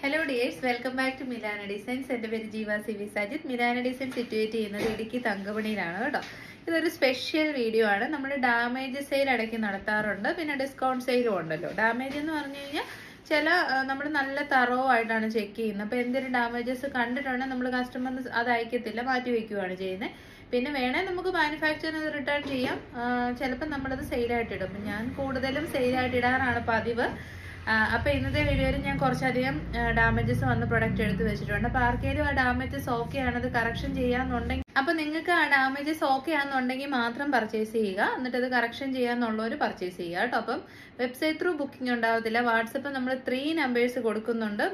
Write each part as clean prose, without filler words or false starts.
Hello dears, welcome back to Milana Designs. എൻ്റെ പേര് Jeeva CV Sajith. Milana design situate ചെയ്യുന്നത് ഇടുക്കി തങ്കമണിയിലാണ് കേട്ടോ. ഇതൊരു സ്പെഷ്യൽ വീഡിയോ ആണ്. നമ്മൾ ഡാമേജ് സെയിൽ ഇടയ്ക്ക് നടത്താറുണ്ട്, പിന്നെ ഡിസ്കൗണ്ട് സെയിലും ഉണ്ടല്ലോ. ഡാമേജ് എന്ന് പറഞ്ഞു കഴിഞ്ഞാൽ ചില നമ്മൾ നല്ല തറോ ആയിട്ടാണ് ചെക്ക് ചെയ്യുന്നത്. അപ്പോൾ എന്തെങ്കിലും ഡാമേജസ് കണ്ടിട്ടുണ്ടെങ്കിൽ നമ്മൾ കസ്റ്റമറിന് അത് അയക്കത്തില്ല, മാറ്റി വയ്ക്കുകയാണ് ചെയ്യുന്നത്. പിന്നെ വേണേൽ നമുക്ക് മാനുഫാക്ചറിന് റിട്ടേൺ ചെയ്യാം. ചിലപ്പോൾ നമ്മളത് സെയിലായിട്ട് ഇടും. ഞാൻ കൂടുതലും സെയിലായിട്ട് ഇടാറാണ് പതിവ്. അപ്പോൾ ഇന്നത്തെ വീഡിയോയിൽ ഞാൻ കുറച്ചധികം ഡാമേജസ് വന്ന പ്രൊഡക്റ്റ് എടുത്ത് വെച്ചിട്ടുണ്ട്. അപ്പോൾ ആർക്കെങ്കിലും ആ ഡാമേജസ് ഓക്കെ ആണ്, അത് കറക്ഷൻ ചെയ്യാന്നുണ്ടെങ്കിൽ, അപ്പോൾ നിങ്ങൾക്ക് ആ ഡാമേജസ് ഓക്കെ ആണെന്നുണ്ടെങ്കിൽ മാത്രം പർച്ചേസ് ചെയ്യുക. എന്നിട്ട് അത് കറക്ഷൻ ചെയ്യാന്നുള്ളവർ പർച്ചേസ് ചെയ്യുക കേട്ടോ. അപ്പം വെബ്സൈറ്റ് ത്രൂ ബുക്കിംഗ് ഉണ്ടാവത്തില്ല. വാട്സപ്പ് നമ്മൾ 3 നമ്പേഴ്സ് കൊടുക്കുന്നുണ്ട്.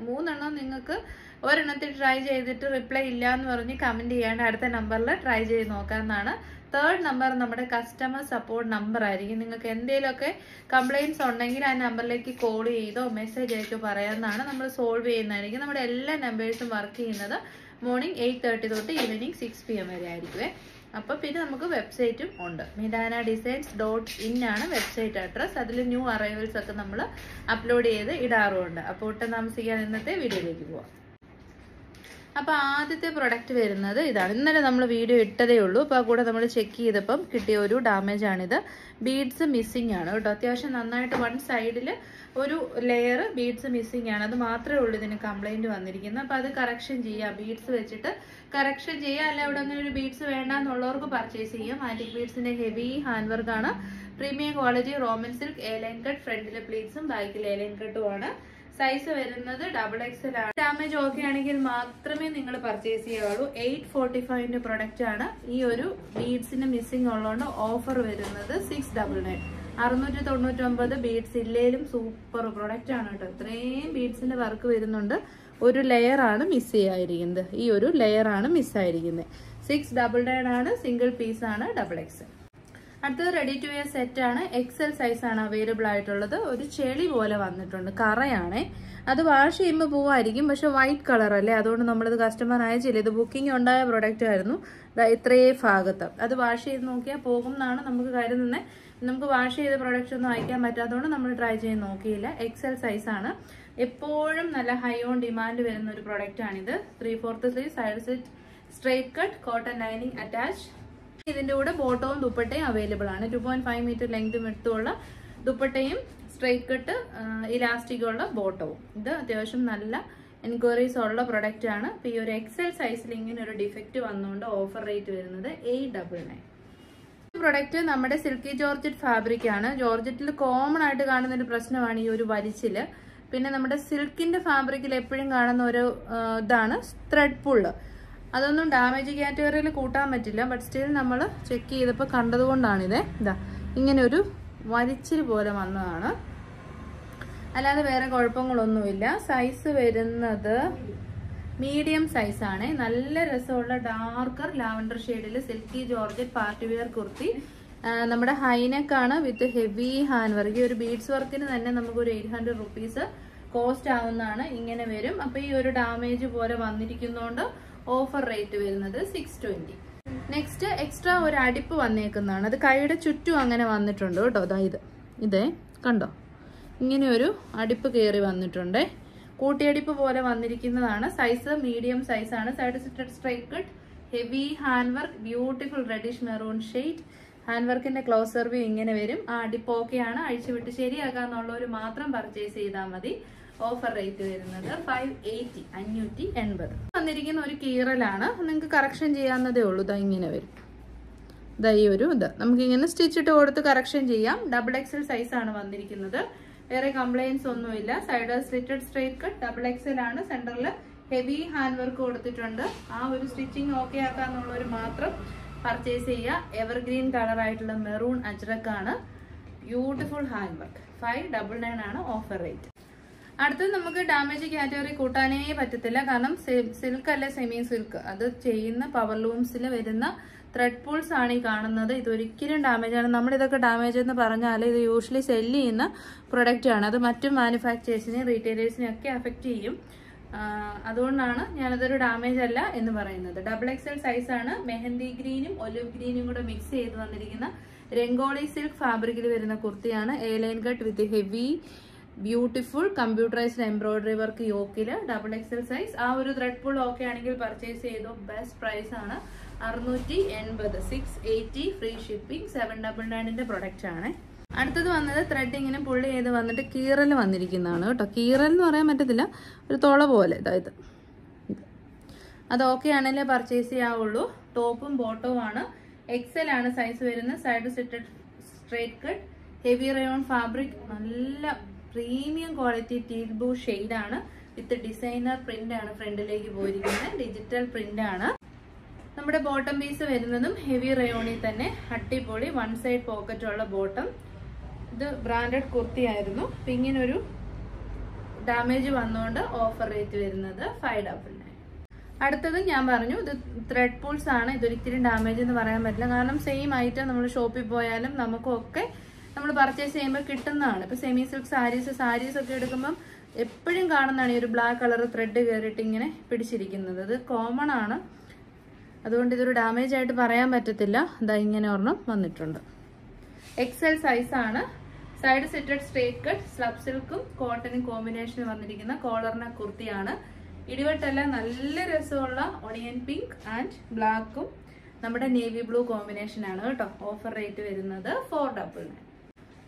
മൂന്നെണ്ണം നിങ്ങൾക്ക് ഒരെണ്ണത്തിൽ ട്രൈ ചെയ്തിട്ട് റിപ്ലൈ ഇല്ല എന്ന് പറഞ്ഞ് കമന്റ് ചെയ്യാണ്ട് അടുത്ത നമ്പറിൽ ട്രൈ ചെയ്ത് നോക്കാമെന്നാണ്. 3rd നമ്പർ നമ്മുടെ കസ്റ്റമർ സപ്പോർട്ട് നമ്പർ ആയിരിക്കും. നിങ്ങൾക്ക് എന്തെങ്കിലുമൊക്കെ കംപ്ലൈൻറ്റ്സ് ഉണ്ടെങ്കിൽ ആ നമ്പറിലേക്ക് കോൾ ചെയ്തോ മെസ്സേജ് അയച്ചോ പറയാമെന്നാണ്. നമ്മൾ സോൾവ് ചെയ്യുന്നതായിരിക്കും. നമ്മുടെ എല്ലാ നമ്പേഴ്സും വർക്ക് ചെയ്യുന്നത് മോർണിംഗ് 8:30 തൊട്ട് ഈവനിങ് 6 PM വരെ ആയിരിക്കുമേ. അപ്പോൾ പിന്നെ നമുക്ക് വെബ്സൈറ്റും ഉണ്ട്. milanadesigns.in ആണ് വെബ്സൈറ്റ് അഡ്രസ്. അതിൽ ന്യൂ അറൈവൽസ് ഒക്കെ നമ്മൾ അപ്ലോഡ് ചെയ്ത് ഇടാറുമുണ്ട്. അപ്പോൾ ഒട്ടും താമസിക്കാൻ ഇന്നത്തെ വീഡിയോയിലേക്ക് പോവാം. അപ്പോൾ ആദ്യത്തെ പ്രൊഡക്റ്റ് വരുന്നത് ഇതാണ്. ഇന്നലെ നമ്മൾ വീഡിയോ ഇട്ടതേ ഉള്ളൂ. അപ്പോൾ കൂടെ നമ്മൾ ചെക്ക് ചെയ്തപ്പം കിട്ടിയ ഒരു ഡാമേജ് ആണിത്. ബീഡ്സ് മിസ്സിംഗ് ആണ് കേട്ടോ. അത്യാവശ്യം നന്നായിട്ട് വൺ സൈഡിൽ ഒരു ലെയർ ബീഡ്സ് മിസ്സിംഗ് ആണ്. അത് മാത്രമേ ഉള്ളൂ ഇതിന് കംപ്ലൈന്റ് വന്നിരിക്കുന്നത്. അപ്പോൾ അത് കറക്ഷൻ ചെയ്യുക, ബീഡ്സ് വെച്ചിട്ട് കറക്ഷൻ ചെയ്യുക. അല്ല ഇവിടെ അങ്ങനെ ഒരു ബീഡ്സ് വേണ്ടാന്നുള്ളവർക്ക് പർച്ചേസ് ചെയ്യാം. ആന്റിക് ബീഡ്സിന്റെ ഹെവി ഹാൻഡ് വർക്ക് ആണ്. Premium quality Roman silk A line cut, ഫ്രണ്ടിലെ പ്ലീറ്റ്സും ബാക്കിൽ എ ലൈൻ കട്ടും ആണ്. സൈസ് വരുന്നത് XXL ആണ്. ഡാമേജ് ഓക്കെ ആണെങ്കിൽ മാത്രമേ നിങ്ങൾ പർച്ചേസ് ചെയ്യാവുള്ളൂ. 845 പ്രൊഡക്റ്റ് ആണ്. ഈ ഒരു ബീഡ്സിന്റെ മിസ്സിംഗ് ഉള്ളതുകൊണ്ട് ഓഫർ വരുന്നത് 699. 699 ബീഡ്സ് ഇല്ലേലും സൂപ്പർ പ്രൊഡക്റ്റ് ആണ് കേട്ടോ. ഇത്രയും ബീഡ്സിന്റെ വർക്ക് വരുന്നുണ്ട്. ഒരു ലെയർ ആണ് മിസ് ചെയ്യാതിരിക്കുന്നത്. ഈ ഒരു ലെയർ ആണ് മിസ്സായിരിക്കുന്നത്. 699 ആണ്. സിംഗിൾ പീസ് ആണ്. XXL. അടുത്തത് റെഡി ടു വെയർ സെറ്റ് ആണ്. XL സൈസ് ആണ് അവൈലബിൾ ആയിട്ടുള്ളത്. ഒരു ചെളി പോലെ വന്നിട്ടുണ്ട്, കറയാണേ. അത് വാഷ് ചെയ്യുമ്പോൾ പോവായിരിക്കും, പക്ഷെ വൈറ്റ് കളർ അല്ലേ, അതുകൊണ്ട് നമ്മളത് കസ്റ്റമർ അയച്ചില്ല. ഇത് ബുക്കിംഗ് ഉണ്ടായ പ്രൊഡക്റ്റ് ആയിരുന്നു. ഇത്രയേ ഭാഗത്ത് അത് വാഷ് ചെയ്ത് നോക്കിയാൽ പോകും എന്നാണ് നമുക്ക് കരുതുന്നത്. നമുക്ക് വാഷ് ചെയ്ത പ്രൊഡക്റ്റ് ഒന്നും അയക്കാൻ പറ്റാത്തതുകൊണ്ട് നമ്മൾ ട്രൈ ചെയ്ത് നോക്കിയില്ല. XL സൈസ് ആണ്. എപ്പോഴും നല്ല ഹൈ ഓൺ ഡിമാൻഡ് വരുന്ന ഒരു പ്രൊഡക്റ്റ് ആണിത്. 3/4 sleeve, side set, straight cut, cotton lining attach. ഇതിന്റെ കൂടെ ബോട്ടവും ദുപ്പട്ടയും അവൈലബിൾ ആണ്. 2.5 മീറ്റർ ലെങ്തും എടുത്തുള്ള ദുപ്പട്ടയും സ്ട്രൈറ്റ് കട്ട് ഇലാസ്റ്റിക് ഉള്ള ബോട്ടവും. ഇത് അത്യാവശ്യം നല്ല എൻക്വയറീസ് ഉള്ള പ്രൊഡക്റ്റ് ആണ്. ഇപ്പൊ ഈ ഒരു XL സൈസിൽ ഇങ്ങനെ ഒരു ഡിഫക്റ്റ് വന്നുകൊണ്ട് ഓഫർ റേറ്റ് വരുന്നത് 899. ഈ പ്രൊഡക്റ്റ് നമ്മുടെ സിൽക്കി ജോർജറ്റ് ഫാബ്രിക് ആണ്. ജോർജറ്റിൽ കോമൺ ആയിട്ട് കാണുന്ന ഒരു പ്രശ്നമാണ് ഈ ഒരു വലിച്ചില്. പിന്നെ നമ്മുടെ സിൽക്കിന്റെ ഫാബ്രിക്കിൽ എപ്പോഴും കാണുന്ന ഒരു ഇതാണ് ത്രെഡ് പുള്ള്. അതൊന്നും ഡാമേജ് കാറ്റഗറിയിൽ കൂട്ടാൻ പറ്റില്ല. ബട്ട് സ്റ്റിൽ നമ്മൾ ചെക്ക് ചെയ്തപ്പോൾ കണ്ടതുകൊണ്ടാണിത്. ഇതാ ഇങ്ങനെ ഒരു വലിച്ചിരി പോലെ വന്നതാണ്, അല്ലാതെ വേറെ കുഴപ്പങ്ങളൊന്നുമില്ല. സൈസ് വരുന്നത് മീഡിയം സൈസ് ആണ്. നല്ല രസമുള്ള ഡാർക്കർ ലാവൻഡർ ഷെയ്ഡിൽ silky georgette party wear kurti. നമ്മുടെ ഹൈനെക്കാണ് വിത്ത് ഹെവി ഹാൻഡ് വർക്ക്. ഈ ഒരു ബീഡ്സ് വർക്കിന് തന്നെ നമുക്കൊരു 800 റുപ്പീസ് കോസ്റ്റ് ആവുന്നതാണ്. ഇങ്ങനെ വരും. അപ്പൊ ഈ ഒരു ഡാമേജ് പോലെ വന്നിരിക്കുന്നതുകൊണ്ട് ഓഫർ റേറ്റ് വരുന്നത് 620. നെക്സ്റ്റ് എക്സ്ട്രാ ഒരു അടിപ്പ് വന്നേക്കുന്നതാണ്. അത് കൈയുടെ ചുറ്റും അങ്ങനെ വന്നിട്ടുണ്ട് കേട്ടോ. അതായത് ഇതേ കണ്ടോ, ഇങ്ങനെ ഒരു അടിപ്പ് കയറി വന്നിട്ടുണ്ട്. കൂട്ടിയടിപ്പ് പോലെ വന്നിരിക്കുന്നതാണ്. സൈസ് മീഡിയം സൈസ് ആണ്. Side സിറ്റഡ് straight cut, heavy hand work, beautiful reddish maroon shade. Hand വർക്കിന്റെ ക്ലോസർ വ്യൂ ഇങ്ങനെ വരും. ആ അടിപ്പ് ഓക്കെയാണ്. അഴിച്ചുവിട്ട് ശരിയാക്കാന്നുള്ളവർ മാത്രം പർച്ചേസ് ചെയ്താൽ മതി. ഓഫർ റേറ്റ് വരുന്നത് 580. വന്നിരിക്കുന്ന ഒരു കീറലാണ്. നിങ്ങൾക്ക് കറക്ഷൻ ചെയ്യാവുന്നതേ ഉള്ളൂ. ഇതാ ഇങ്ങനെ വരും. ഇതാ ഈ ഒരു ഇത് നമുക്കിങ്ങനെ സ്റ്റിച്ചിട്ട് കൊടുത്ത് കറക്ഷൻ ചെയ്യാം. XXL സൈസ് ആണ് വന്നിരിക്കുന്നത്. വേറെ കംപ്ലൈൻസ് ഒന്നുമില്ല. Side slitted straight cut, XXL ആണ്. സെന്ററിൽ ഹെവി ഹാൻഡ് വർക്ക് കൊടുത്തിട്ടുണ്ട്. ആ ഒരു സ്റ്റിച്ചിങ് ഓക്കെ ആക്കാന്നുള്ളവർ മാത്രം പർച്ചേസ് ചെയ്യുക. എവർഗ്രീൻ കളർ ആയിട്ടുള്ള മെറൂൺ അജ്രക്കാണ്. Beautiful hand work. 599 ആണ് ഓഫർ റേറ്റ്. അടുത്തത് നമുക്ക് ഡാമേജ് കാറ്റഗറി കൂട്ടാനേ പറ്റത്തില്ല. കാരണം സിൽക്ക് അല്ല, സെമി സിൽക്ക്. അത് ചെയ്യുന്ന പവർ ലൂംസിൽ വരുന്ന ത്രെഡ് പൂൾസ് ആണ് ഈ കാണുന്നത്. ഇതൊരിക്കലും ഡാമേജ് ആണ്. നമ്മളിതൊക്കെ ഡാമേജ് എന്ന് പറഞ്ഞാൽ ഇത് യൂഷ്വലി സെല്ല് ചെയ്യുന്ന പ്രൊഡക്റ്റ് ആണ്. അത് മറ്റു മാനുഫാക്ചേഴ്സിനെയും റീറ്റെയിലേഴ്സിനെയും ഒക്കെ അഫക്റ്റ് ചെയ്യും. അതുകൊണ്ടാണ് ഞാനതൊരു ഡാമേജ് അല്ല എന്ന് പറയുന്നത്. XXL സൈസ് ആണ്. മെഹന്തി ഗ്രീനും ഒലിവ് ഗ്രീനും കൂടെ മിക്സ് ചെയ്ത് വന്നിരിക്കുന്ന രംഗോളി സിൽക്ക് ഫാബ്രിക്കിൽ വരുന്ന കുർത്തിയാണ്. A line cut with heavy beautiful computerised embroidery work യോക്കില് XXL സൈസ്. ആ ഒരു ത്രെഡ് പുൾ ഓക്കെ ആണെങ്കിൽ പർച്ചേസ് ചെയ്തോ. ബെസ്റ്റ് പ്രൈസ് ആണ് 680, 680 ഫ്രീ ഷിപ്പിംഗ്. 799 പ്രൊഡക്റ്റ് ആണ്. അടുത്തത് വന്നത് ത്രെഡ് ഇങ്ങനെ പുള്ളി ചെയ്ത് വന്നിട്ട് കീറൽ വന്നിരിക്കുന്നതാണ് കേട്ടോ. കീറൽ എന്ന് പറയാൻ പറ്റത്തില്ല, ഒരു തുള പോലെ. അതായത് അത് ഓക്കെ ആണല്ലേ പർച്ചേസ് ചെയ്യാവുള്ളൂ. ടോപ്പും ബോട്ടവും ആണ്. XL ആണ് സൈസ് വരുന്നത്. Side stitched straight cut heavy rayon fabric. നല്ല premium quality teal blue shade ആണ്. വിത്ത് ഡിസൈനർ പ്രിന്റ് ആണ് ഫ്രണ്ടിലേക്ക് പോയിരിക്കുന്നത്. ഡിജിറ്റൽ പ്രിന്റ് ആണ്. നമ്മുടെ ബോട്ടം പീസ് വരുന്നതും ഹെവി റയോണിൽ തന്നെ അടിപൊളി 1 സൈഡ് പോക്കറ്റ് ഉള്ള ബോട്ടം. ഇത് ബ്രാൻഡഡ് കുർത്തി ആയിരുന്നു. അപ്പൊ ഇങ്ങനെ ഒരു ഡാമേജ് വന്നുകൊണ്ട് ഓഫർ റേറ്റ് വരുന്നത് 599. അടുത്തത് ഞാൻ പറഞ്ഞു ഇത് ത്രെഡ് പൂൾസ് ആണ്. ഇതൊരിക്കലും ഡാമേജ് എന്ന് പറയാൻ പറ്റില്ല. കാരണം സെയിം ഐറ്റം നമ്മൾ ഷോപ്പിൽ പോയാലും നമുക്കൊക്കെ നമ്മൾ പർച്ചേസ് ചെയ്യുമ്പോൾ കിട്ടുന്നതാണ്. ഇപ്പൊ സെമി സിൽക്ക് സാരീസ് ഒക്കെ എടുക്കുമ്പോൾ എപ്പോഴും കാണുന്നതാണ് ഈ ഒരു ബ്ലാക്ക് കളർ ത്രെഡ് കയറിയിട്ട് ഇങ്ങനെ പിടിച്ചിരിക്കുന്നത്. ഇത് കോമൺ ആണ്. അതുകൊണ്ട് ഇതൊരു ഡാമേജ് ആയിട്ട് പറയാൻ പറ്റത്തില്ല. ഇതാ ഇങ്ങനെ ഒരെണ്ണം വന്നിട്ടുണ്ട്. XL സൈസ് ആണ്. Side stitched straight cut slub സിൽക്കും കോട്ടനും കോമ്പിനേഷനിൽ വന്നിരിക്കുന്ന കോളറിന കുർത്തിയാണ്. ഇടിവെട്ടെല്ലാം നല്ല രസമുള്ള ഒണിയൻ പിങ്ക് ആൻഡ് ബ്ലാക്കും നമ്മുടെ നേവി ബ്ലൂ കോമ്പിനേഷൻ ആണ് കേട്ടോ. ഓഫർ റേറ്റ് വരുന്നത് 499.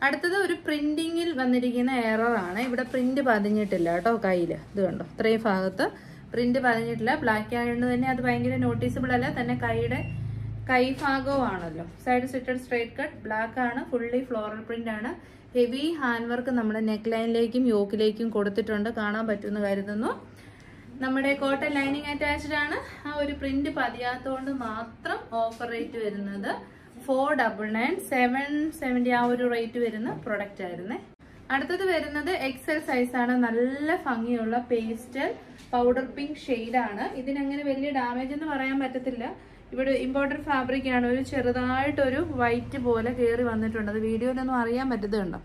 അടുത്തത് ഒരു പ്രിന്റിങ്ങിൽ വന്നിരിക്കുന്ന എറർ ആണ്. ഇവിടെ പ്രിന്റ് പതിഞ്ഞിട്ടില്ല കേട്ടോ കയ്യില്. ഇത് കണ്ടോ, ഇത്രയും ഭാഗത്ത് പ്രിന്റ് പതിഞ്ഞിട്ടില്ല. ബ്ലാക്ക് ആയതുകൊണ്ട് തന്നെ അത് ഭയങ്കര നോട്ടീസബിൾ അല്ല. തന്നെ കൈഭാഗവും ആണല്ലോ. Side stitched straight cut black ആണ്. ഫുള്ളി ഫ്ലോറൽ പ്രിന്റ് ആണ്. ഹെവി ഹാൻഡ് വർക്ക് നമ്മുടെ നെക്ക് ലൈനിലേക്കും യോക്കിലേക്കും കൊടുത്തിട്ടുണ്ട്. കാണാൻ പറ്റുമെന്ന് കരുതുന്നു. നമ്മുടെ കോട്ടൺ ലൈനിങ് അറ്റാച്ച്ഡ് ആണ്. ആ ഒരു പ്രിന്റ് പതിയാത്തോണ്ട് മാത്രം ഓഫർ റേറ്റ് വരുന്നത് 499, 770 ആ ഒരു റേറ്റ് വരുന്ന പ്രൊഡക്റ്റ് ആയിരുന്നേ. അടുത്തത് വരുന്നത് XL സൈസ് ആണ്. നല്ല ഭംഗിയുള്ള പേസ്റ്റൽ പൗഡർ പിങ്ക് ഷെയ്ഡ് ആണ്. ഇതിനങ്ങനെ വലിയ ഡാമേജ് എന്ന് പറയാൻ പറ്റത്തില്ല. ഇവിടെ ഇമ്പോർട്ടഡ് ഫാബ്രിക് ആണ്. ഒരു ചെറുതായിട്ടൊരു വൈറ്റ് പോലെ കയറി വന്നിട്ടുണ്ട്. അത് വീഡിയോയിലൊന്നും അറിയാൻ പറ്റത്തുണ്ടോ,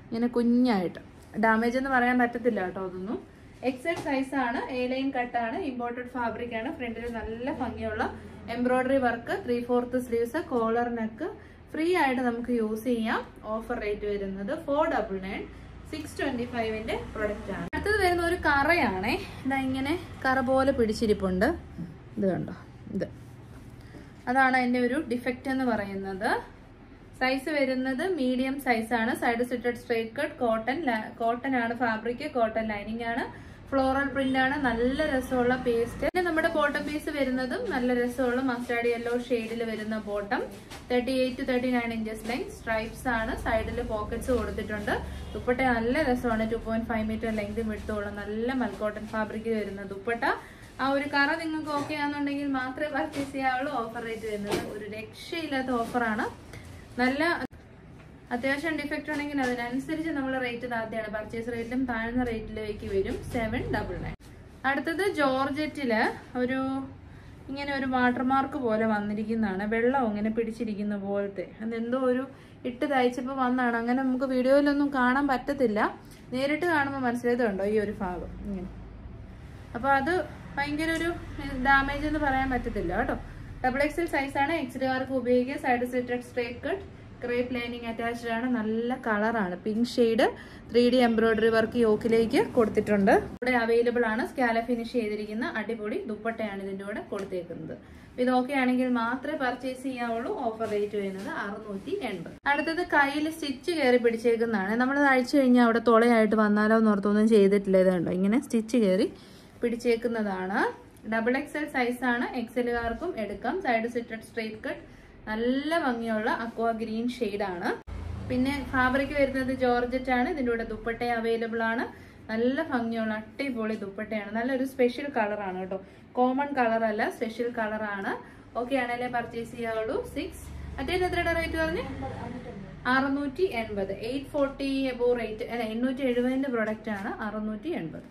ഇങ്ങനെ കുഞ്ഞായിട്ട്. ഡാമേജ് എന്ന് പറയാൻ പറ്റത്തില്ല കേട്ടോ അതൊന്നും. XL സൈസ് ആണ്. A ലൈൻ കട്ടാണ്. ഇമ്പോർട്ടഡ് ഫാബ്രിക് ആണ്. ഫ്രണ്ടിൽ നല്ല ഭംഗിയുള്ള embroidery work. 3/4 sleeves, collar neck free ആയിട്ട് നമുക്ക് യൂസ് ചെയ്യാം. ഓഫർ റേറ്റ് വരുന്നത് 499, 625 പ്രൊഡക്റ്റ് ആണ്. അടുത്തത് വരുന്ന ഒരു കറയാണേ. ഇതാ ഇങ്ങനെ കറ പോലെ പിടിച്ചിരിപ്പുണ്ട്. ഇത് കണ്ടോ, ഇത് അതാണ് അതിന്റെ ഒരു ഡിഫക്റ്റ് എന്ന് പറയുന്നത്. സൈസ് വരുന്നത് മീഡിയം സൈസ് ആണ്. Side stitched straight cut cotton ആണ് ഫാബ്രിക്. കോട്ടൺ ലൈനിങ് ആണ്. ഫ്ലോറൽ പ്രിന്റ് ആണ്. നല്ല രസമുള്ള പേസ്റ്റ്. പിന്നെ നമ്മുടെ ബോട്ടം പീസ് വരുന്നതും നല്ല രസമുള്ള മസ്റ്റാർഡ് യെല്ലോ ഷെയ്ഡിൽ വരുന്ന bottom. 38 to 39 inches length. Stripes ആണ്. സൈഡിൽ പോക്കറ്റ്സ് കൊടുത്തിട്ടുണ്ട്. ദുപ്പട്ട നല്ല രസമാണ്. 2.5 മീറ്റർ ലെങ്ത് വിടുത്തുള്ള നല്ല മൽക്കോട്ടൺ ഫാബ്രിക് വരുന്ന ദുപ്പട്ട. ആ ഒരു കറ നിങ്ങൾക്ക് ഓക്കെ ആണെന്നുണ്ടെങ്കിൽ മാത്രമേ പർച്ചേസ് ചെയ്യാവുള്ളൂ. ഓഫർ റേറ്റ് വരുന്നത് ഒരു രക്ഷയില്ലാത്ത ഓഫറാണ്. നല്ല അത്യാവശ്യം ഡിഫക്റ്റ് ഉണ്ടെങ്കിൽ അതിനനുസരിച്ച് നമ്മൾ റേറ്റ് താഴ്ത്തിയാണ്. പർച്ചേസ് റേറ്റിലും താഴ്ന്ന റേറ്റിലേക്ക് വരും. 799. അടുത്തത് ജോർജറ്റില് ഒരു ഇങ്ങനെ ഒരു വാട്ടർമാർക്ക് പോലെ വന്നിരിക്കുന്നതാണ്. വെള്ളം ഇങ്ങനെ പിടിച്ചിരിക്കുന്ന പോലത്തെ. അതെന്തോ ഒരു ഇട്ട് തയ്ച്ചപ്പോൾ വന്നാണ്. അങ്ങനെ നമുക്ക് വീഡിയോയിലൊന്നും കാണാൻ പറ്റത്തില്ല. നേരിട്ട് കാണുമ്പോൾ മനസ്സിലായതുണ്ടോ ഈ ഒരു ഭാഗം ഇങ്ങനെ. അപ്പൊ അത് ഭയങ്കര ഒരു ഡാമേജ് എന്ന് പറയാൻ പറ്റത്തില്ല കേട്ടോ. XXL സൈസ് ആണ്. എക്സ്ഡാർക്ക് ഉപയോഗിക്കുക. Side stitched straight cut crepe lining attached ആണ്. നല്ല കളറാണ്. Pink shade 3D embroidery work യോക്കിലേക്ക് കൊടുത്തിട്ടുണ്ട്. ഇവിടെ അവൈലബിൾ ആണ്. സ്കാല ഫിനിഷ് ചെയ്തിരിക്കുന്ന അടിപൊളി ദുപ്പട്ടയാണ് ഇതിന്റെ കൂടെ കൊടുത്തേക്കുന്നത്. ഇത് ഓക്കെ ആണെങ്കിൽ മാത്രമേ പർച്ചേസ് ചെയ്യാവുള്ളൂ. ഓഫർ റേറ്റ് വരുന്നത് 680. അടുത്തത് കയ്യിൽ സ്റ്റിച്ച് കയറി പിടിച്ചേക്കുന്നതാണ്. നമ്മൾ അഴിച്ചു കഴിഞ്ഞാൽ അവിടെ തുളയായിട്ട് വന്നാലോ എന്നോർത്തൊന്നും ചെയ്തിട്ടില്ല. ഇതുണ്ടോ ഇങ്ങനെ സ്റ്റിച്ച് കയറി പിടിച്ചേക്കുന്നതാണ്. XXL സൈസ് ആണ്. എക്സലുകാർക്കും എടുക്കാം. സൈഡ് സ്റ്റിറ്റഡ് സ്ട്രേറ്റ് കട്ട് നല്ല ഭംഗിയുള്ള അക്വാ ഗ്രീൻ ഷെയ്ഡ് ആണ്. പിന്നെ ഫാബ്രിക് വരുന്നത് ജോർജറ്റ് ആണ്. ഇതിന്റെ കൂടെ ദുപ്പട്ട അവൈലബിൾ ആണ്. നല്ല ഭംഗിയുള്ള അടിപൊളി ദുപ്പട്ടയാണ്. നല്ലൊരു സ്പെഷ്യൽ കളറാണ് കേട്ടോ. കോമൺ കളർ അല്ല, സ്പെഷ്യൽ കളറാണ്. ഓക്കെ ആണല്ലേ പർച്ചേസ് ചെയ്യാവുള്ളൂ. 6 അറ്റേറ്റ് എത്രയുടെ റേറ്റ് പറഞ്ഞ് 680. 840 എബോ റേറ്റ് അല്ല 870 പ്രൊഡക്റ്റ് ആണ്. 680.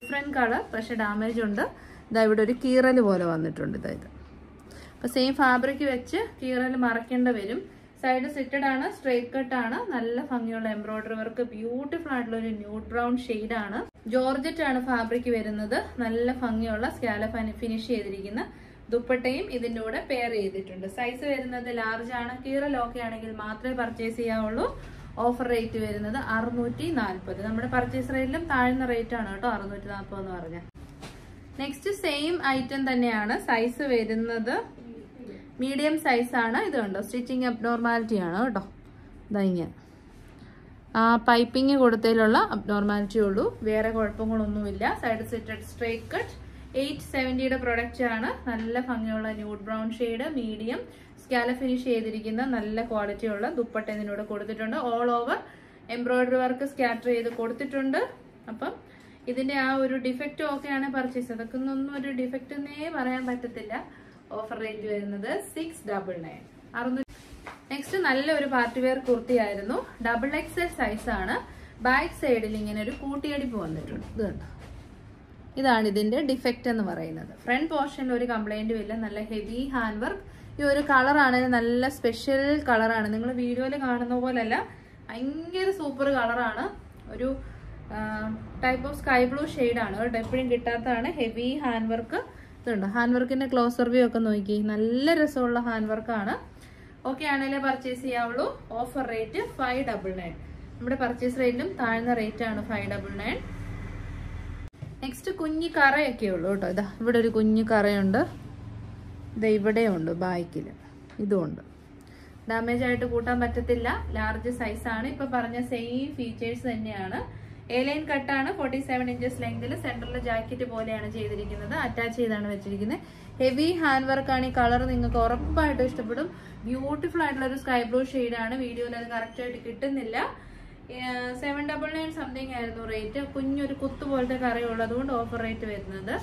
ഡിഫറെന്റ് കളർ, പക്ഷെ ഡാമേജ് ഉണ്ട്. ഇതാ ഇവിടെ ഒരു കീറൽ പോലെ വന്നിട്ടുണ്ട്. ഇതായത് അപ്പൊ സെയിം ഫാബ്രിക് വെച്ച് കീറൽ മറക്കേണ്ട വരും. സൈഡ് സ്റ്റിറ്റഡ് ആണ്. സ്ട്രേറ്റ് കട്ട് ആണ്. നല്ല ഭംഗിയുള്ള എംബ്രോയിഡറി വർക്ക്. ബ്യൂട്ടിഫുൾ ആയിട്ടുള്ള ഒരു ന്യൂഡ് ബ്രൗൺ ഷെയ്ഡ് ആണ്. ജോർജറ്റ് ആണ് ഫാബ്രിക് വരുന്നത്. നല്ല ഭംഗിയുള്ള സ്കാല ഫിനിഷ് ചെയ്തിരിക്കുന്ന ദുപ്പട്ടയും ഇതിന്റെ കൂടെ പെയർ ചെയ്തിട്ടുണ്ട്. സൈസ് വരുന്നത് ലാർജ് ആണ്. കീറൽ ഓക്കെ ആണെങ്കിൽ മാത്രമേ പർച്ചേസ് ചെയ്യാവുള്ളൂ. ഓഫർ റേറ്റ് വരുന്നത് 640. നമ്മുടെ പർച്ചേസ് റേറ്റിലും താഴ്ന്ന റേറ്റ് ആണ് കേട്ടോ 640 എന്ന് പറഞ്ഞാൽ. നെക്സ്റ്റ് സെയിം ഐറ്റം തന്നെയാണ്. സൈസ് വരുന്നത് മീഡിയം സൈസ് ആണ്. ഇത് കണ്ടോ, സ്റ്റിച്ചിങ് അബ്നോർമാലിറ്റി ആണ് കേട്ടോ. ഇങ്ങനെ പൈപ്പിംഗ് കൊടുത്തതിലുള്ള അബ്നോർമാലിറ്റി ഉള്ളൂ, വേറെ കുഴപ്പങ്ങളൊന്നുമില്ല. സൈഡ് സെറ്റഡ് സ്ട്രേറ്റ് കട്ട് 870യുടെ പ്രൊഡക്റ്റ് ആണ്. നല്ല ഭംഗിയുള്ള ന്യൂഡ് ബ്രൗൺ ഷെയ്ഡ്, മീഡിയം സ്കാല ഫിനിഷ് ചെയ്തിരിക്കുന്ന നല്ല ക്വാളിറ്റി ഉള്ള ദുപ്പട്ട ഇതിനോട് കൊടുത്തിട്ടുണ്ട്. All over embroidery work scatter ചെയ്ത് കൊടുത്തിട്ടുണ്ട്. അപ്പം ഇതിന്റെ ആ ഒരു ഡിഫക്റ്റ് ഒക്കെയാണ് പർച്ചേസ്. അതൊക്കെ ഒന്നും ഒരു ഡിഫക്റ്റ് എന്നേ പറയാൻ പറ്റത്തില്ല. ഓഫർ റേറ്റ് വരുന്നത് 699. നെക്സ്റ്റ് നല്ലൊരു പാർട്ടി വെയർ കുർത്തി ആയിരുന്നു. XXL സൈസ് ആണ്. ബാക്ക് സൈഡിൽ ഇങ്ങനെ ഒരു കൂട്ടിയടിപ്പ് വന്നിട്ടുണ്ട്. ഇത് കണ്ടോ, ഇതാണ് ഇതിന്റെ ഡിഫക്റ്റ് എന്ന് പറയുന്നത്. ഫ്രണ്ട് പോർഷനിൽ ഒരു കംപ്ലൈന്റും ഇല്ല. നല്ല ഹെവി ഹാൻഡ് വർക്ക്. ഈ ഒരു കളറാണ് നല്ല സ്പെഷ്യൽ കളറാണ്. നിങ്ങൾ വീഡിയോയിൽ കാണുന്ന പോലല്ല, ഭയങ്കര സൂപ്പർ കളറാണ്. ഒരു ടൈപ്പ് ഓഫ് സ്കൈ ബ്ലൂ ഷെയ്ഡാണ് കേട്ടോ. എപ്പോഴും കിട്ടാത്തതാണ്. Heavy hand work. ഇതുണ്ട്, ഹാൻഡ് വർക്കിന്റെ ക്ലോസർ വ്യൂ ഒക്കെ നോക്കി. നല്ല രസമുള്ള ഹാൻഡ് വർക്കാണ്. ഓക്കെ ആണെങ്കിലേ പർച്ചേസ് ചെയ്യാവുള്ളൂ. Offer rate 599. നമ്മുടെ പർച്ചേസ് റേറ്റിലും താഴ്ന്ന റേറ്റ് ആണ് 599. നെക്സ്റ്റ് കുഞ്ഞു കറയൊക്കെ ഉള്ളൂ കേട്ടോ. ഇതാ ഇവിടെ ഒരു കുഞ്ഞു കറയുണ്ട്. ഇത് ഇവിടെയുണ്ട്, ബാക്കിൽ ഇതുമുണ്ട്. ഡാമേജ് ആയിട്ട് കൂട്ടാൻ പറ്റത്തില്ല. ലാർജ് സൈസ് ആണ്. ഇപ്പൊ പറഞ്ഞ സെയിം ഫീച്ചേഴ്സ് തന്നെയാണ്. എലൈൻ കട്ടാണ്. 47 ഇഞ്ചസ് ലെങ്തിൽ സെന്ററിൽ ജാക്കറ്റ് പോലെയാണ് ചെയ്തിരിക്കുന്നത്. അറ്റാച്ച് ചെയ്താണ് വെച്ചിരിക്കുന്നത്. ഹെവി ഹാൻഡ് വർക്ക് ആണ്. ഈ കളർ നിങ്ങൾക്ക് ഉറപ്പായിട്ടും ഇഷ്ടപ്പെടും. ബ്യൂട്ടിഫുൾ ആയിട്ടുള്ള ഒരു സ്കൈ ബ്ലൂ ഷെയ്ഡാണ്. വീഡിയോയിൽ അത് കറക്റ്റ് ആയിട്ട് കിട്ടുന്നില്ല. 799 സംതിങ് ആയിരുന്നു റേറ്റ്. കുഞ്ഞൊരു കുത്തു പോലത്തെ കറയുള്ളൂ. അതുകൊണ്ട് ഓഫർ റേറ്റ് വരുന്നത്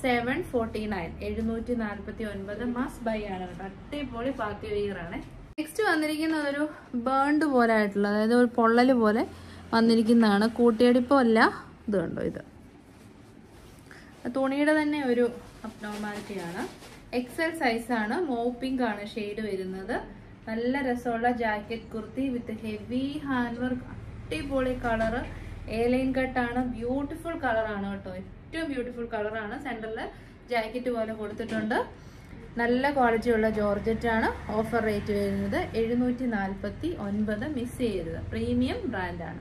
749. 749. മസ്റ്റ് ബൈ ആണ് കേട്ടോ. അടിപൊളി പാർട്ടി വെയർ ആണ്. നെക്സ്റ്റ് വന്നിരിക്കുന്നത് ഒരു ബേൺഡ് പോലെ ആയിട്ടുള്ള, അതായത് ഒരു പൊള്ളല് പോലെ വന്നിരിക്കുന്നതാണ്. കൂട്ടിയടിപ്പോ അല്ല. ഇത് കണ്ടോ, ഇത് തുണിയുടെ തന്നെ ഒരു അബ്നോർമാലിറ്റി ആണ്. XL സൈസ് ആണ്. മോവ് പിങ്ക് ആണ് ഷെയ്ഡ് വരുന്നത്. നല്ല രസമുള്ള ജാക്കറ്റ് കുർത്തി വിത്ത് ഹെവി ഹാൻഡ് വർക്ക്. അടിപൊളി കളറ്. എലൈൻ കട്ടാണ്. ബ്യൂട്ടിഫുൾ കളറാണ് കേട്ടോ. ഏറ്റവും ബ്യൂട്ടിഫുൾ കളറാണ്. സെന്ററിൽ ജാക്കറ്റ് പോലെ കൊടുത്തിട്ടുണ്ട്. നല്ല ക്വാളിറ്റി ഉള്ള ജോർജറ്റ് ആണ്. ഓഫർ റേറ്റ് വരുന്നത് 749. മിസ് ചെയ്യരുത്. പ്രീമിയം ബ്രാൻഡാണ്.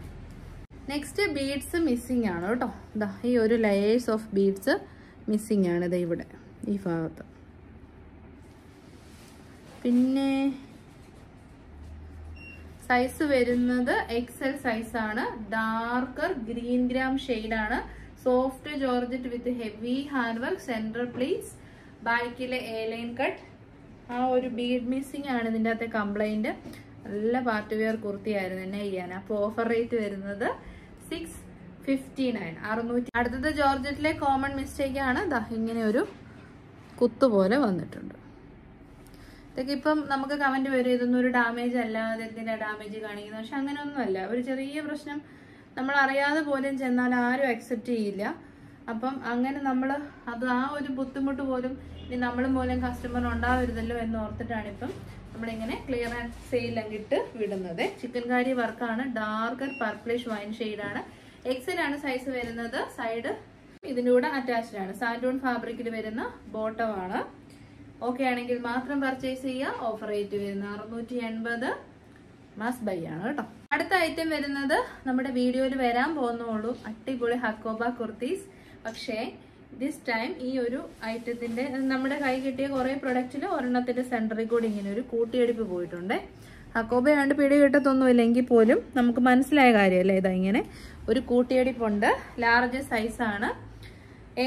നെക്സ്റ്റ് ബീഡ്സ് മിസ്സിംഗ് ആണ് കേട്ടോ. ഇതാ ഈ ഒരു ലെയേഴ്സ് ഓഫ് ബീഡ്സ് മിസ്സിംഗ് ആണ്. ഇത് ഇവിടെ ഈ ഭാഗത്ത്. പിന്നെ സൈസ് വരുന്നത് XL സൈസ് ആണ്. ഡാർക്കർ ഗ്രീൻ ഗ്രാം ഷെയ്ഡ് ആണ്. സോഫ്റ്റ് ജോർജറ്റ് വിത്ത് heavy hand work. Centre pleats. ബാക്കിലെ എലൈൻ കട്ട്. ആ ഒരു ബീഡ് മിസ്സിംഗ് ആണ് ഇതിൻ്റെ അകത്തെ കംപ്ലൈന്റ്. നല്ല പാർട്ടി വെയർ കുർത്തിയായിരുന്നു. എന്നെ ചെയ്യാൻ. അപ്പോൾ ഓഫർ റേറ്റ് വരുന്നത് 659. 600. അടുത്തത് ജോർജറ്റിലെ കോമൺ മിസ്റ്റേക്ക് ആണ്. ദാ ഇങ്ങനെ ഒരു കുത്തുപോലെ വന്നിട്ടുണ്ട്. ഇതൊക്കെ ഇപ്പം നമുക്ക് കമന്റ് വരും, ഇതൊന്നും ഒരു ഡാമേജ് അല്ല, അതെന്തിനാ ഡാമേജ് കാണിക്കുന്നത്. പക്ഷെ അങ്ങനെയൊന്നുമല്ല. ഒരു ചെറിയ പ്രശ്നം നമ്മൾ അറിയാതെ പോലും ചെന്നാൽ ആരും അക്സെപ്റ്റ് ചെയ്യില്ല. അപ്പം അങ്ങനെ നമ്മൾ അത് ആ ഒരു ബുദ്ധിമുട്ട് പോലും ഇനി നമ്മൾ മൂലം കസ്റ്റമർ ഉണ്ടാവരുതല്ലോ എന്ന് ഓർത്തിട്ടാണ് ഇപ്പം നമ്മളിങ്ങനെ ക്ലിയർ ആൻഡ് സെയിൽ അങ്ങിട്ട് വിടുന്നത്. ചിക്കൻ കാരി വർക്കാണ്. ഡാർക്കർ പർപ്പിളിഷ് വൈൻ ഷെയ്ഡാണ്. XL ആണ് സൈസ് വരുന്നത്. സൈഡ് ഇതിൻ്റെ കൂടെ അറ്റാച്ച്ഡ് ആണ്. സാൻഡൂൺ ഫാബ്രിക്കിൽ വരുന്ന ബോട്ടം ആണ്. ഓക്കെ ആണെങ്കിൽ മാത്രം പർച്ചേസ് ചെയ്യുക. ഓഫർ റേറ്റ് വരുന്ന 680. മസ്റ്റ് ബൈ ആണ് കേട്ടോ. അടുത്ത ഐറ്റം വരുന്നത് നമ്മുടെ വീഡിയോയിൽ വരാൻ പോകുന്നുള്ളൂ. അടിപൊളി ഹക്കോബ കുർത്തീസ്. പക്ഷേ ദിസ് ടൈം ഈ ഒരു ഐറ്റത്തിന്റെ നമ്മുടെ കൈ കിട്ടിയ കുറെ പ്രൊഡക്റ്റിൽ ഒരെണ്ണത്തിന്റെ സെന്ററിൽ കൂടി ഇങ്ങനെ ഒരു കൂട്ടിയടിപ്പ് പോയിട്ടുണ്ട്. ഹക്കോബ ആണ്ട് പിടി കിട്ടത്തൊന്നുമില്ല എങ്കിൽ പോലും നമുക്ക് മനസ്സിലായ കാര്യമല്ലേ. ഇതാ ഇങ്ങനെ ഒരു കൂട്ടിയടിപ്പുണ്ട്. ലാർജ് സൈസ് ആണ്.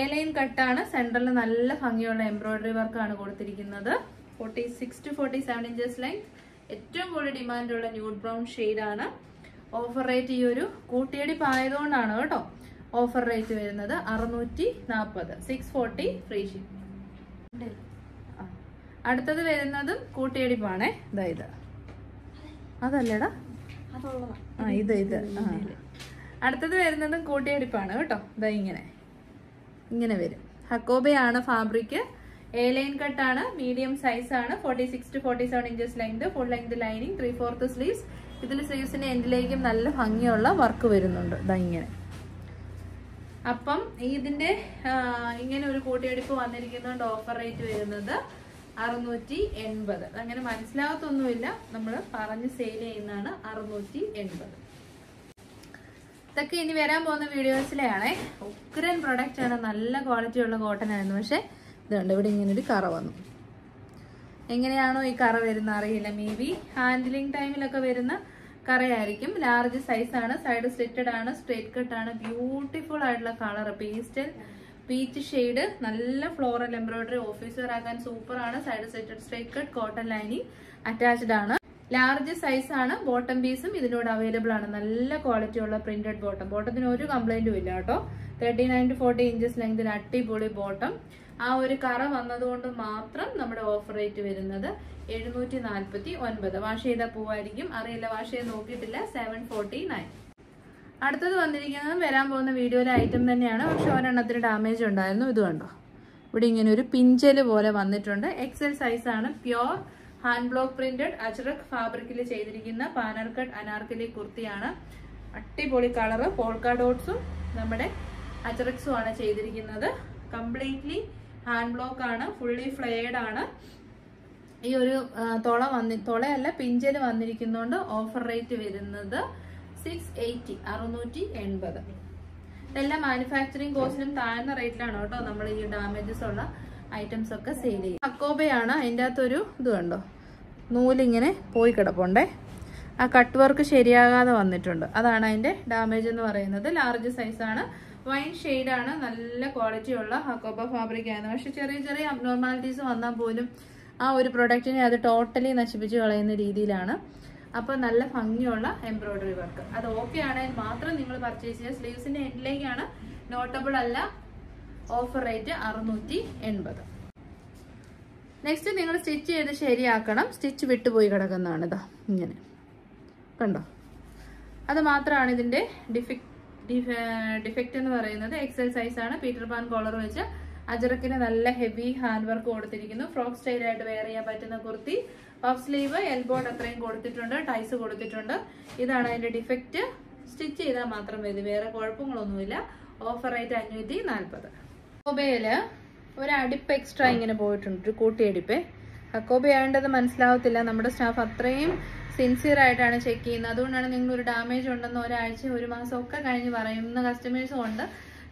എലൈൻ കട്ടാണ്. സെന്ററിൽ നല്ല ഭംഗിയുള്ള എംബ്രോയിഡറി വർക്കാണ് കൊടുത്തിരിക്കുന്നത്. 46 to 47 ഇഞ്ചസ് ലെങ്ത്. ഏറ്റവും കൂടുതൽ ഡിമാൻഡുള്ള ന്യൂഡ് ബ്രൗൺ ഷെയ്ഡാണ്. ഓഫർ റേറ്റ് ഈ ഒരു കൂട്ടിയടിപ്പ് ആയതുകൊണ്ടാണ് കേട്ടോ. ഓഫർ റേറ്റ് വരുന്നത് 640. 640 ഫ്രീ ഷിപ്പിംഗ്. അടുത്തത് വരുന്നതും കൂട്ടിയടിപ്പാണേ. ഇതാ ഇത് അതല്ലടാ, ഇത് അടുത്തത് വരുന്നതും കൂട്ടിയടിപ്പാണ് കേട്ടോ. ഇതാ ഇങ്ങനെ വരും. ഹക്കോബയാണ് ഫാബ്രിക്. എലൈൻ കട്ടാണ്. മീഡിയം സൈസ് ആണ്. 46 to 47 inches length. Full length lining. 3/4 sleeves. ഇതിൽ സ്ലീവ്സിന്റെ എൻഡിലേക്കും നല്ല ഭംഗിയുള്ള വർക്ക് വരുന്നുണ്ട്. ഇതാ ഇങ്ങനെ. അപ്പം ഇതിന്റെ ഇങ്ങനെ ഒരു കൂട്ടിയടിപ്പ് വന്നിരിക്കുന്നതുകൊണ്ട് ഓഫർ റേറ്റ് വരുന്നത് 680. അങ്ങനെ മനസ്സിലാകത്തൊന്നുമില്ല, നമ്മൾ പറഞ്ഞ് സെയിൽ ചെയ്യുന്നതാണ് 680. ഇതൊക്കെ ഇനി വരാൻ പോകുന്ന വീഡിയോസിലെയാണേ. ഉഗ്രൻ പ്രൊഡക്റ്റ് ആണ്, നല്ല ക്വാളിറ്റി ഉള്ള കോട്ടൺ ആയിരുന്നു. പക്ഷെ ഇതുണ്ട്, ഇവിടെ ഇങ്ങനൊരു കറ വന്നു. എങ്ങനെയാണോ ഈ കറ വരുന്ന അറിയില്ല, മേ ബി ഹാൻഡിലിംഗ് ടൈമിലൊക്കെ വരുന്ന കറയായിരിക്കും. ലാർജ് സൈസാണ്, സൈഡ് സ്ലിറ്റഡ് ആണ്, സ്ട്രേറ്റ് കട്ട് ആണ്. ബ്യൂട്ടിഫുൾ ആയിട്ടുള്ള കളർ, പേസ്റ്റൽ പീച്ച് ഷെയ്ഡ്, നല്ല ഫ്ലോറൽ എംബ്രോയിഡറി, ഓഫീസ് വെയർ ആക്കാൻ സൂപ്പർ ആണ്. Side slitted straight cut, cotton lining attached ആണ്. ലാർജ് സൈസ് ആണ്. ബോട്ടം പീസും ഇതിനോട് അവൈലബിൾ ആണ്. നല്ല ക്വാളിറ്റി ഉള്ള പ്രിന്റഡ് ബോട്ടം. ബോട്ടത്തിന് ഒരു കംപ്ലൈന്റും ഇല്ല കേട്ടോ. 39 to 40 ഇഞ്ചസ് ലെങ്തിൽ അടിപൊളി ബോട്ടം. ആ ഒരു കറ വന്നതുകൊണ്ട് മാത്രം നമ്മുടെ ഓഫർ റേറ്റ് വരുന്നത് 749. വാഷ് ചെയ്താൽ പോവായിരിക്കും, അറിയില്ല, വാഷ് ചെയ്ത് നോക്കിയിട്ടില്ല. 749. അടുത്തത് വന്നിരിക്കുന്നത് വരാൻ പോകുന്ന വീഡിയോയിലെ ഐറ്റം തന്നെയാണ്, പക്ഷെ ഒരെണ്ണത്തിന് ഡാമേജ് ഉണ്ടായിരുന്നു. ഇത് കണ്ടോ, ഇവിടെ ഇങ്ങനെ ഒരു പിഞ്ചല് പോലെ വന്നിട്ടുണ്ട്. എക്സൽ സൈസ് ആണ്. Pure hand block printed ajrak ഫാബ്രിക്കിൽ ചെയ്തിരിക്കുന്ന പാനൽ കട്ട് അനാർക്കലി കുർത്തിയാണ്. അടിപൊളി കളറ്, പോൾക്ക ഡോട്ട്സും നമ്മുടെ അജ്രക്സും ആണ് ചെയ്തിരിക്കുന്നത്. കംപ്ലീറ്റ്ലി ഹാൻഡ് ബ്ലോക്ക് ആണ്, ഫുള്ളി ഫ്ലെയർഡ് ആണ്. ഈ ഒരു തുളയല്ല, പിഞ്ചല് വന്നിരിക്കുന്നതുകൊണ്ട് ഓഫർ റേറ്റ് വരുന്നത് 680. ഇതെല്ലാം മാനുഫാക്ചറിങ് കോസ്റ്റിനും താഴ്ന്ന റേറ്റിലാണ് കേട്ടോ നമ്മൾ ഈ ഡാമേജസ് ഉള്ള ഐറ്റംസ് ഒക്കെ സെയിൽ ചെയ്യും. അക്കോബയാണ്. അതിൻ്റെ അകത്തൊരു ഇത് കണ്ടോ, നൂലിങ്ങനെ പോയി കിടപ്പുണ്ടേ. ആ കട്ട് വർക്ക് ശരിയാകാതെ വന്നിട്ടുണ്ട്, അതാണ് അതിന്റെ ഡാമേജ് എന്ന് പറയുന്നത്. ലാർജ് സൈസാണ്, വൈൻ ഷെയ്ഡാണ്, നല്ല ക്വാളിറ്റി ഉള്ള ഹക്കോബ ഫാബ്രിക് ആയിരുന്നു. പക്ഷെ ചെറിയ ചെറിയ അബ്നോർമാലിറ്റീസ് വന്നാൽ പോലും ആ ഒരു പ്രൊഡക്റ്റിനെ അത് ടോട്ടലി നശിപ്പിച്ച് കളയുന്ന രീതിയിലാണ്. അപ്പോൾ നല്ല ഭംഗിയുള്ള എംബ്രോയിഡറി വർക്ക്, അത് ഓക്കെ ആണെങ്കിൽ മാത്രം നിങ്ങൾ പർച്ചേസ് ചെയ്യുക. സ്ലീവ്സിന്റെ എൻഡിലേക്കാണ്, നോട്ടബിൾ അല്ല. Offer rate 680. നെക്സ്റ്റ് നിങ്ങൾ സ്റ്റിച്ച് ചെയ്ത് ശരിയാക്കണം. സ്റ്റിച്ച് വിട്ടുപോയി കിടക്കുന്നതാണ്. ഇതാ ഇങ്ങനെ കണ്ടോ, അത് മാത്രമാണ് ഇതിന്റെ ഡിഫക്റ്റ് എന്ന് പറയുന്നത്. എക്സൽ സൈസ് ആണ്. പീറ്റർ പാൻ കോളർ വെച്ച് അജറക്കിന് നല്ല ഹെവി ഹാൻഡ് വർക്ക് കൊടുത്തിരിക്കുന്നു. ഫ്രോക്ക് സ്റ്റൈലായിട്ട് വെയർ ചെയ്യാൻ പറ്റുന്ന കുർത്തി. പഫ് സ്ലീവ്, എൽബോർഡ് അത്രയും കൊടുത്തിട്ടുണ്ട്, ടൈസ് കൊടുത്തിട്ടുണ്ട്. ഇതാണ് അതിന്റെ ഡിഫക്റ്റ്. സ്റ്റിച്ച് ചെയ്താൽ മാത്രം മതി, വേറെ കുഴപ്പങ്ങളൊന്നുമില്ല. Offer rate 540. ഹക്കോബയില് ഒരു അടിപ്പ് എക്സ്ട്രാ ഇങ്ങനെ പോയിട്ടുണ്ട്, ഒരു കൂട്ടിയടിപ്പേ. ഹക്കോബ ആയതുകൊണ്ട് മനസ്സിലാവത്തില്ല, നമ്മുടെ സ്റ്റാഫ് അത്രയും സിൻസിയർ ആയിട്ടാണ് ചെക്ക് ചെയ്യുന്നത്. അതുകൊണ്ടാണ് നിങ്ങൾ ഒരു ഡാമേജ് ഉണ്ടെന്ന് ഒരാഴ്ച, ഒരു മാസം ഒക്കെ കഴിഞ്ഞ് പറയുന്ന കസ്റ്റമേഴ്സും ഉണ്ട്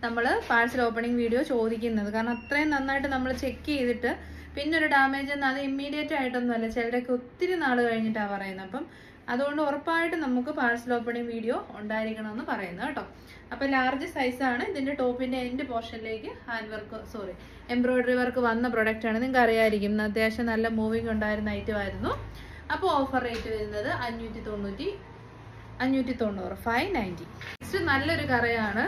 നമ്മൾ പാഴ്സൽ ഓപ്പണിംഗ് വീഡിയോ ചോദിക്കുന്നത്. കാരണം അത്രയും നന്നായിട്ട് നമ്മൾ ചെക്ക് ചെയ്തിട്ട് പിന്നെ ഒരു ഡാമേജ് എന്ന് അത് ഇമ്മീഡിയറ്റ് ആയിട്ടൊന്നുമല്ല, ചിലരൊക്കെ ഒത്തിരി നാൾ കഴിഞ്ഞിട്ടാണ് പറയുന്നത്. അപ്പം അതുകൊണ്ട് ഉറപ്പായിട്ട് നമുക്ക് പാഴ്സൽ ഓപ്പണിംഗ് വീഡിയോ ഉണ്ടായിരിക്കണമെന്ന് പറയുന്നത് കേട്ടോ. അപ്പൊ ലാർജ് സൈസാണ്. ഇതിന്റെ ടോപ്പിന്റെ എൻഡ് പോർഷനിലേക്ക് ഹാൻഡ് വർക്ക്, എംബ്രോയിഡറി വർക്ക് വന്ന പ്രൊഡക്റ്റ് ആണ്. നിങ്ങൾക്ക് അറിയാമായിരിക്കും, അത്യാവശ്യം നല്ല മൂവിങ് ഉണ്ടായിരുന്ന ഐറ്റം ആയിരുന്നു. അപ്പോൾ ഓഫർ റേറ്റ് വരുന്നത് 590. 590. നെക്സ്റ്റ് നല്ലൊരു കറയാണ്,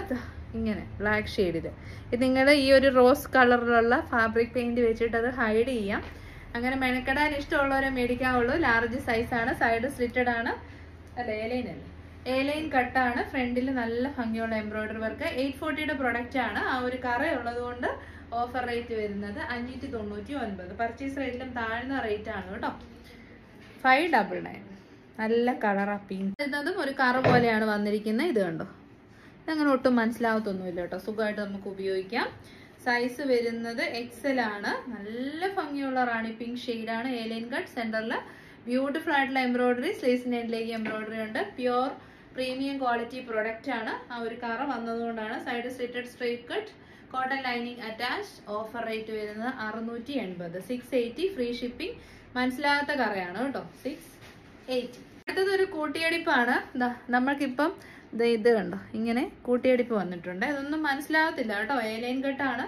ഇങ്ങനെ ബ്ലാക്ക് ഷെയ്ഡിൽ. ഇത് നിങ്ങൾ ഈ ഒരു റോസ് കളറിലുള്ള ഫാബ്രിക് പെയിന്റ് വെച്ചിട്ട് അത് ഹൈഡ് ചെയ്യാം. അങ്ങനെ മെനക്കെടാൻ ഇഷ്ടമുള്ളവരെ മേടിക്കാവുള്ളൂ. ലാർജ് സൈസാണ്. സൈഡ് സ്ലിറ്റഡ് ആണ്, അല്ല എലൈൻ അല്ലേ, എലൈൻ കട്ടാണ്. ഫ്രണ്ടിൽ നല്ല ഭംഗിയുള്ള എംബ്രോയിഡറി വർക്ക്. 840 പ്രൊഡക്റ്റ് ആണ്. ആ ഒരു കറ ഉള്ളത് കൊണ്ട് ഓഫർ റേറ്റ് വരുന്നത് 599. പർച്ചേസ് റേറ്റിലും താഴ്ന്ന റേറ്റ് ആണ് കേട്ടോ. 599. നല്ല കളറാ, പിങ്ക്. ഇതും ഒരു കറ പോലെയാണ് വന്നിരിക്കുന്നത്. ഇത് കണ്ടോ, ഇതങ്ങനെ ഒട്ടും മനസ്സിലാവത്തൊന്നുമില്ല കേട്ടോ, സുഖമായിട്ട് നമുക്ക് ഉപയോഗിക്കാം. സൈസ് വരുന്നത് എക്സൽ ആണ്. നല്ല ഭംഗിയുള്ള റാണി പിങ്ക് ഷെയ്ഡാണ്. ഏലിയൻ കട്ട്, സെന്ററിൽ ബ്യൂട്ടിഫുൾ ആയിട്ടുള്ള എംബ്രോയിഡറി, സ്ലീവ്സിന്റെ എൻഡിലേക്ക് എംബ്രോയിഡറി ഉണ്ട്. പ്യോർ പ്രീമിയം ക്വാളിറ്റി പ്രൊഡക്റ്റ് ആണ്. ആ ഒരു കറ വന്നതുകൊണ്ടാണ്. Side slitted straight cut, cotton lining attached. Offer rate വരുന്നത് 680. 680 ഫ്രീ ഷിപ്പിംഗ്. മനസ്സിലാകാത്ത കറയാണ് കേട്ടോ. 680. അടുത്തത് ഒരു കൂട്ടിയടിപ്പാണ്. നമ്മൾക്കിപ്പം ഇത് കണ്ടോ, ഇങ്ങനെ കൂട്ടിയടിപ്പ് വന്നിട്ടുണ്ട്. ഇതൊന്നും മനസ്സിലാകത്തില്ല കേട്ടോ. ഏലൈൻ കട്ടാണ്.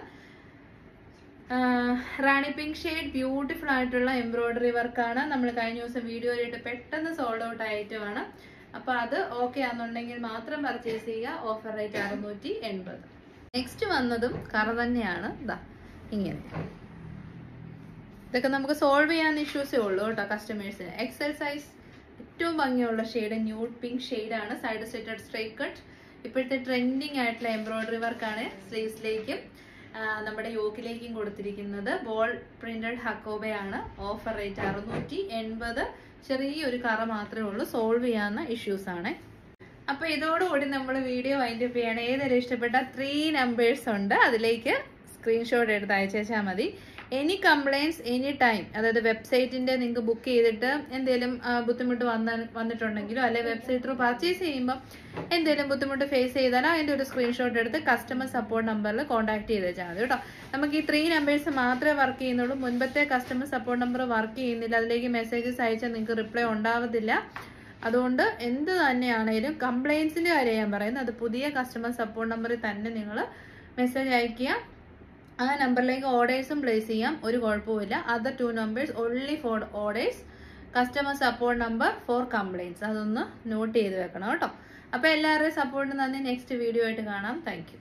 റാണി പിങ്ക് ഷെയ്ഡ്, ബ്യൂട്ടിഫുൾ ആയിട്ടുള്ള എംബ്രോയിഡറി വർക്കാണ്. നമ്മൾ കഴിഞ്ഞ ദിവസം വീഡിയോയിലിട്ട് പെട്ടെന്ന് സോൾഡ് ഔട്ട് ഐറ്റമാണ്. അപ്പൊ അത് ഓക്കെ ആണെന്നുണ്ടെങ്കിൽ മാത്രം പർച്ചേസ് ചെയ്യുക. Offer rate 680. നെക്സ്റ്റ് വന്നതും കറ തന്നെയാണ്. ഇങ്ങനെ ഇതൊക്കെ നമുക്ക് സോൾവ് ചെയ്യാൻ ഇഷ്യൂസേ ഉള്ളൂ കേട്ടോ കസ്റ്റമേഴ്സിന്. എക്സൽ സൈസ്, ഏറ്റവും ഭംഗിയുള്ള ഷെയ്ഡ് ന്യൂഡ് പിങ്ക് ഷെയ്ഡാണ്. Side slitted straight cut. ഇപ്പോഴത്തെ ട്രെൻഡിങ് ആയിട്ടുള്ള എംബ്രോയിഡറി വർക്കാണ്. സ്ലീവ്സിലേക്കും നമ്മുടെ യോക്കിലേക്കും കൊടുത്തിരിക്കുന്നത്. ബോൾ പ്രിന്റഡ് ഹക്കോബയാണ്. Offer rate 680. ചെറിയൊരു കറ മാത്രമേ ഉള്ളൂ, സോൾവ് ചെയ്യാവുന്ന ഇഷ്യൂസ് ആണ്. അപ്പൊ ഇതോടുകൂടി നമ്മൾ വീഡിയോ വൈൻഡപ്പ് ചെയ്യണം. ഏതൊരു ഇഷ്ടപ്പെട്ട 3 നമ്പേഴ്സ് ഉണ്ട്, അതിലേക്ക് സ്ക്രീൻഷോട്ട് എടുത്ത് അയച്ചാൽ മതി. എനി കംപ്ലൈൻറ്റ്സ് എനി ടൈം, അതായത് വെബ്സൈറ്റിന്റെ നിങ്ങൾക്ക് ബുക്ക് ചെയ്തിട്ട് എന്തെങ്കിലും ബുദ്ധിമുട്ട് വന്നിട്ടുണ്ടെങ്കിലോ അല്ലെങ്കിൽ വെബ്സൈറ്റ് ത്രൂ പർച്ചേസ് ചെയ്യുമ്പോൾ എന്തെങ്കിലും ബുദ്ധിമുട്ട് ഫേസ് ചെയ്താലോ അതിന്റെ ഒരു സ്ക്രീൻഷോട്ട് എടുത്ത് കസ്റ്റമർ സപ്പോർട്ട് നമ്പറിൽ കോൺടാക്ട് ചെയ്ത് വെച്ചാൽ മതി കേട്ടോ. നമുക്ക് ഈ 3 നമ്പേഴ്സ് മാത്രമേ വർക്ക് ചെയ്യുന്നുള്ളൂ. മുൻപത്തെ കസ്റ്റമർ സപ്പോർട്ട് നമ്പർ വർക്ക് ചെയ്യുന്നില്ല, അതിലേക്ക് മെസ്സേജസ് അയച്ചാൽ നിങ്ങൾക്ക് റിപ്ലൈ ഉണ്ടാവത്തില്ല. അതുകൊണ്ട് എന്ത് തന്നെയാണേലും കംപ്ലൈൻസിന്റെ കാര്യം ഞാൻ പറയുന്നത്, അത് പുതിയ കസ്റ്റമർ സപ്പോർട്ട് നമ്പറിൽ തന്നെ നിങ്ങൾ മെസ്സേജ് അയക്കുക. ആ നമ്പറിലേക്ക് ഓർഡേഴ്സും പ്ലേസ് ചെയ്യാം, ഒരു കുഴപ്പമില്ല. Other 2 numbers only for orders, customer support number for complaints. അതൊന്ന് നോട്ട് ചെയ്ത് വെക്കണം കേട്ടോ. അപ്പോൾ എല്ലാവരുടെയും സപ്പോർട്ടിന് നന്ദി. നെക്സ്റ്റ് വീഡിയോ ആയിട്ട് കാണാം. Thank you.